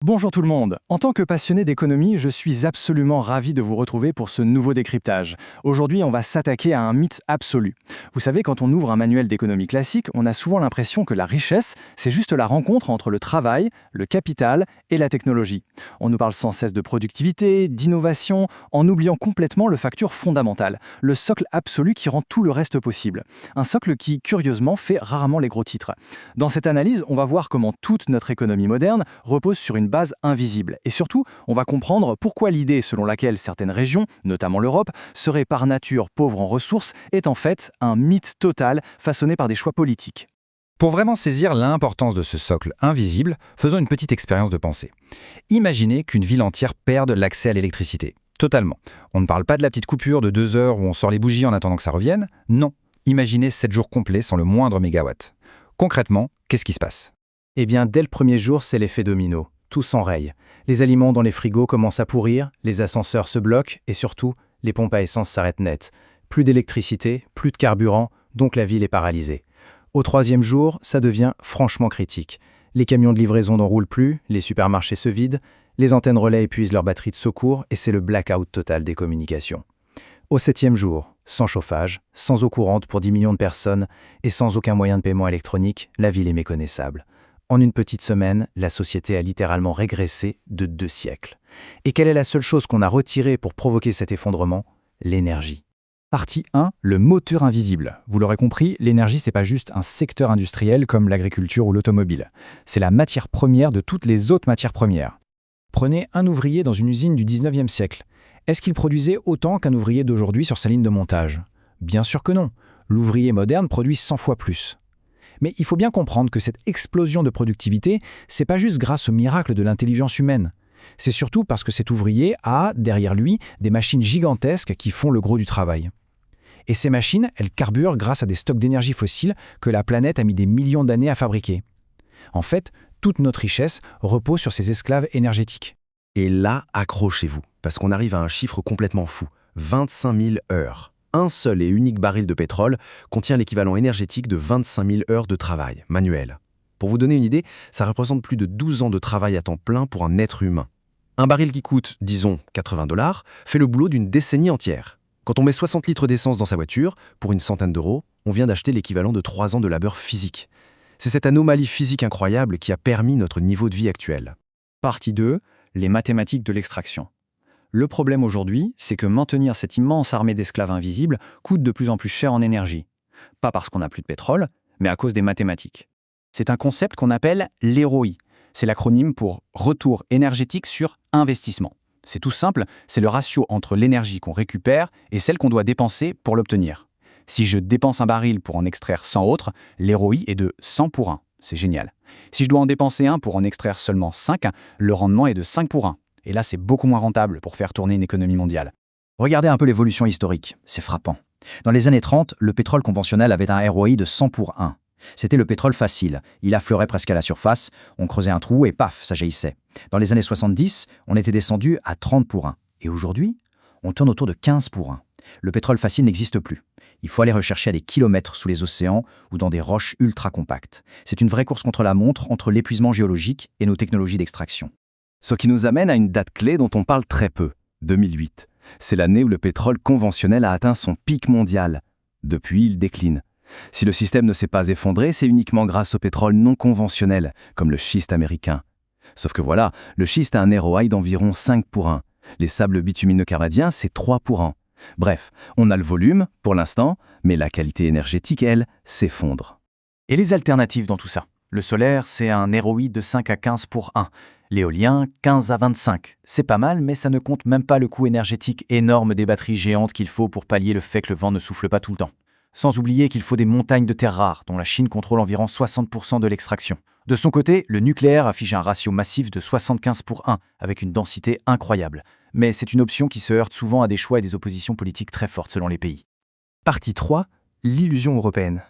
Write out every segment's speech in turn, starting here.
Bonjour tout le monde. En tant que passionné d'économie, je suis absolument ravi de vous retrouver pour ce nouveau décryptage. Aujourd'hui, on va s'attaquer à un mythe absolu. Vous savez, quand on ouvre un manuel d'économie classique, on a souvent l'impression que la richesse, c'est juste la rencontre entre le travail, le capital et la technologie. On nous parle sans cesse de productivité, d'innovation, en oubliant complètement le facteur fondamental, le socle absolu qui rend tout le reste possible. Un socle qui, curieusement, fait rarement les gros titres. Dans cette analyse, on va voir comment toute notre économie moderne repose sur une base invisible. Et surtout, on va comprendre pourquoi l'idée selon laquelle certaines régions, notamment l'Europe, seraient par nature pauvres en ressources est en fait un mythe total façonné par des choix politiques. Pour vraiment saisir l'importance de ce socle invisible, faisons une petite expérience de pensée. Imaginez qu'une ville entière perde l'accès à l'électricité. Totalement. On ne parle pas de la petite coupure de 2 heures où on sort les bougies en attendant que ça revienne. Non. Imaginez 7 jours complets sans le moindre mégawatt. Concrètement, qu'est-ce qui se passe ? Eh bien, dès le premier jour, c'est l'effet domino. Tout s'enraye. Les aliments dans les frigos commencent à pourrir, les ascenseurs se bloquent et surtout, les pompes à essence s'arrêtent net. Plus d'électricité, plus de carburant, donc la ville est paralysée. Au troisième jour, ça devient franchement critique. Les camions de livraison n'en roulent plus, les supermarchés se vident, les antennes relais épuisent leur batterie de secours et c'est le blackout total des communications. Au septième jour, sans chauffage, sans eau courante pour 10 millions de personnes et sans aucun moyen de paiement électronique, la ville est méconnaissable. En une petite semaine, la société a littéralement régressé de 2 siècles. Et quelle est la seule chose qu'on a retirée pour provoquer cet effondrement ? L'énergie. Partie 1, le moteur invisible. Vous l'aurez compris, l'énergie, c'est pas juste un secteur industriel comme l'agriculture ou l'automobile. C'est la matière première de toutes les autres matières premières. Prenez un ouvrier dans une usine du 19e siècle. Est-ce qu'il produisait autant qu'un ouvrier d'aujourd'hui sur sa ligne de montage ? Bien sûr que non. L'ouvrier moderne produit 100 fois plus. Mais il faut bien comprendre que cette explosion de productivité, c'est pas juste grâce au miracle de l'intelligence humaine. C'est surtout parce que cet ouvrier a, derrière lui, des machines gigantesques qui font le gros du travail. Et ces machines, elles carburent grâce à des stocks d'énergie fossile que la planète a mis des millions d'années à fabriquer. En fait, toute notre richesse repose sur ces esclaves énergétiques. Et là, accrochez-vous, parce qu'on arrive à un chiffre complètement fou, 25 000 heures. Un seul et unique baril de pétrole contient l'équivalent énergétique de 25 000 heures de travail manuel. Pour vous donner une idée, ça représente plus de 12 ans de travail à temps plein pour un être humain. Un baril qui coûte, disons, 80 $ fait le boulot d'une décennie entière. Quand on met 60 litres d'essence dans sa voiture, pour une centaine d'euros, on vient d'acheter l'équivalent de 3 ans de labeur physique. C'est cette anomalie physique incroyable qui a permis notre niveau de vie actuel. Partie 2, les mathématiques de l'extraction. Le problème aujourd'hui, c'est que maintenir cette immense armée d'esclaves invisibles coûte de plus en plus cher en énergie. Pas parce qu'on n'a plus de pétrole, mais à cause des mathématiques. C'est un concept qu'on appelle l'ROI. C'est l'acronyme pour retour énergétique sur investissement. C'est tout simple, c'est le ratio entre l'énergie qu'on récupère et celle qu'on doit dépenser pour l'obtenir. Si je dépense un baril pour en extraire 100 autres, l'ROI est de 100 pour 1. C'est génial. Si je dois en dépenser un pour en extraire seulement 5, le rendement est de 5 pour 1. Et là, c'est beaucoup moins rentable pour faire tourner une économie mondiale. Regardez un peu l'évolution historique, c'est frappant. Dans les années 30, le pétrole conventionnel avait un ROI de 100 pour 1. C'était le pétrole facile, il affleurait presque à la surface, on creusait un trou et paf, ça jaillissait. Dans les années 70, on était descendu à 30 pour 1. Et aujourd'hui, on tourne autour de 15 pour 1. Le pétrole facile n'existe plus. Il faut aller rechercher à des kilomètres sous les océans ou dans des roches ultra compactes. C'est une vraie course contre la montre entre l'épuisement géologique et nos technologies d'extraction. Ce qui nous amène à une date clé dont on parle très peu, 2008. C'est l'année où le pétrole conventionnel a atteint son pic mondial. Depuis, il décline. Si le système ne s'est pas effondré, c'est uniquement grâce au pétrole non conventionnel, comme le schiste américain. Sauf que voilà, le schiste a un ROI d'environ 5 pour 1. Les sables bitumineux canadiens, c'est 3 pour 1. Bref, on a le volume, pour l'instant, mais la qualité énergétique, elle, s'effondre. Et les alternatives dans tout ça ? Le solaire, c'est un ROI de 5 à 15 pour 1. L'éolien, 15 à 25. C'est pas mal, mais ça ne compte même pas le coût énergétique énorme des batteries géantes qu'il faut pour pallier le fait que le vent ne souffle pas tout le temps. Sans oublier qu'il faut des montagnes de terres rares, dont la Chine contrôle environ 60% de l'extraction. De son côté, le nucléaire affiche un ratio massif de 75 pour 1, avec une densité incroyable. Mais c'est une option qui se heurte souvent à des choix et des oppositions politiques très fortes selon les pays. Partie 3, l'illusion européenne.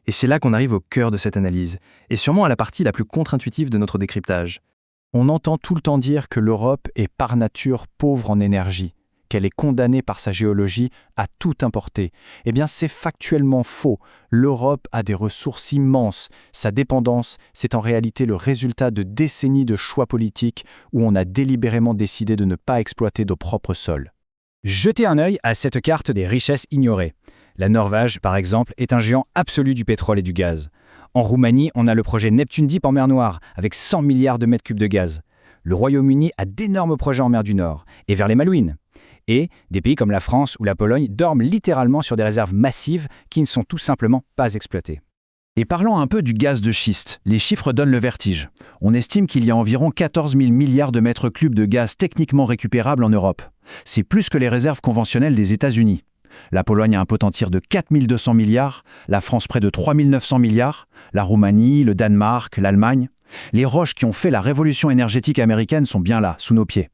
Et c'est là qu'on arrive au cœur de cette analyse, et sûrement à la partie la plus contre-intuitive de notre décryptage. On entend tout le temps dire que l'Europe est par nature pauvre en énergie, qu'elle est condamnée par sa géologie à tout importer. Eh bien, c'est factuellement faux. L'Europe a des ressources immenses. Sa dépendance, c'est en réalité le résultat de décennies de choix politiques où on a délibérément décidé de ne pas exploiter nos propres sols. Jetez un œil à cette carte des richesses ignorées. La Norvège, par exemple, est un géant absolu du pétrole et du gaz. En Roumanie, on a le projet Neptune Deep en mer Noire, avec 100 milliards de mètres cubes de gaz. Le Royaume-Uni a d'énormes projets en mer du Nord, et vers les Malouines. Et des pays comme la France ou la Pologne dorment littéralement sur des réserves massives qui ne sont tout simplement pas exploitées. Et parlons un peu du gaz de schiste. Les chiffres donnent le vertige. On estime qu'il y a environ 14 000 milliards de mètres cubes de gaz techniquement récupérables en Europe. C'est plus que les réserves conventionnelles des États-Unis. La Pologne a un potentiel de 4 200 milliards, la France près de 3 900 milliards, la Roumanie, le Danemark, l'Allemagne. Les roches qui ont fait la révolution énergétique américaine sont bien là, sous nos pieds.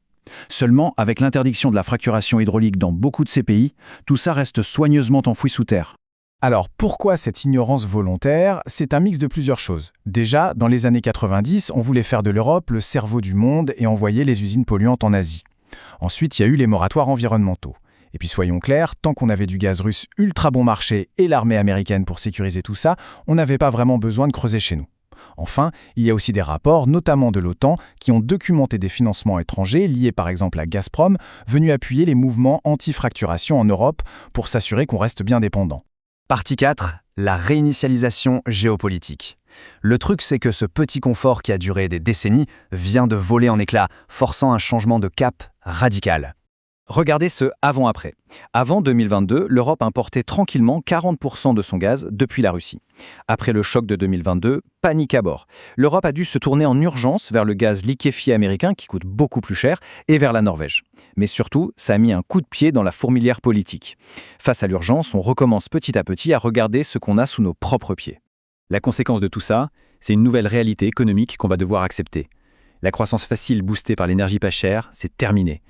Seulement, avec l'interdiction de la fracturation hydraulique dans beaucoup de ces pays, tout ça reste soigneusement enfoui sous terre. Alors, pourquoi cette ignorance volontaire? C'est un mix de plusieurs choses. Déjà, dans les années 90, on voulait faire de l'Europe le cerveau du monde et envoyer les usines polluantes en Asie. Ensuite, il y a eu les moratoires environnementaux. Et puis soyons clairs, tant qu'on avait du gaz russe ultra bon marché et l'armée américaine pour sécuriser tout ça, on n'avait pas vraiment besoin de creuser chez nous. Enfin, il y a aussi des rapports, notamment de l'OTAN, qui ont documenté des financements étrangers, liés par exemple à Gazprom, venus appuyer les mouvements anti-fracturation en Europe pour s'assurer qu'on reste bien dépendant. Partie 4, la réinitialisation géopolitique. Le truc, c'est que ce petit confort qui a duré des décennies vient de voler en éclats, forçant un changement de cap radical. Regardez ce avant-après. Avant 2022, l'Europe importait tranquillement 40% de son gaz depuis la Russie. Après le choc de 2022, panique à bord. L'Europe a dû se tourner en urgence vers le gaz liquéfié américain qui coûte beaucoup plus cher et vers la Norvège. Mais surtout, ça a mis un coup de pied dans la fourmilière politique. Face à l'urgence, on recommence petit à petit à regarder ce qu'on a sous nos propres pieds. La conséquence de tout ça, c'est une nouvelle réalité économique qu'on va devoir accepter. La croissance facile boostée par l'énergie pas chère, c'est terminé.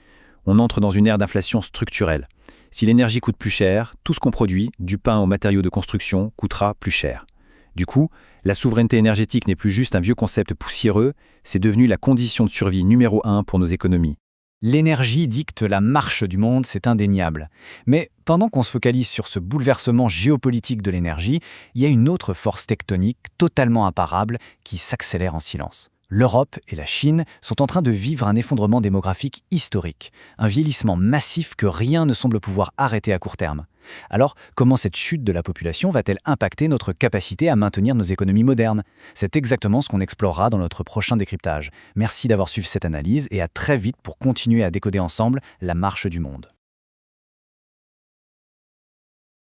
On entre dans une ère d'inflation structurelle. Si l'énergie coûte plus cher, tout ce qu'on produit, du pain aux matériaux de construction, coûtera plus cher. Du coup, la souveraineté énergétique n'est plus juste un vieux concept poussiéreux, c'est devenu la condition de survie numéro 1 pour nos économies. L'énergie dicte la marche du monde, c'est indéniable. Mais pendant qu'on se focalise sur ce bouleversement géopolitique de l'énergie, il y a une autre force tectonique totalement imparable qui s'accélère en silence. L'Europe et la Chine sont en train de vivre un effondrement démographique historique, un vieillissement massif que rien ne semble pouvoir arrêter à court terme. Alors, comment cette chute de la population va-t-elle impacter notre capacité à maintenir nos économies modernes? C'est exactement ce qu'on explorera dans notre prochain décryptage. Merci d'avoir suivi cette analyse et à très vite pour continuer à décoder ensemble la marche du monde.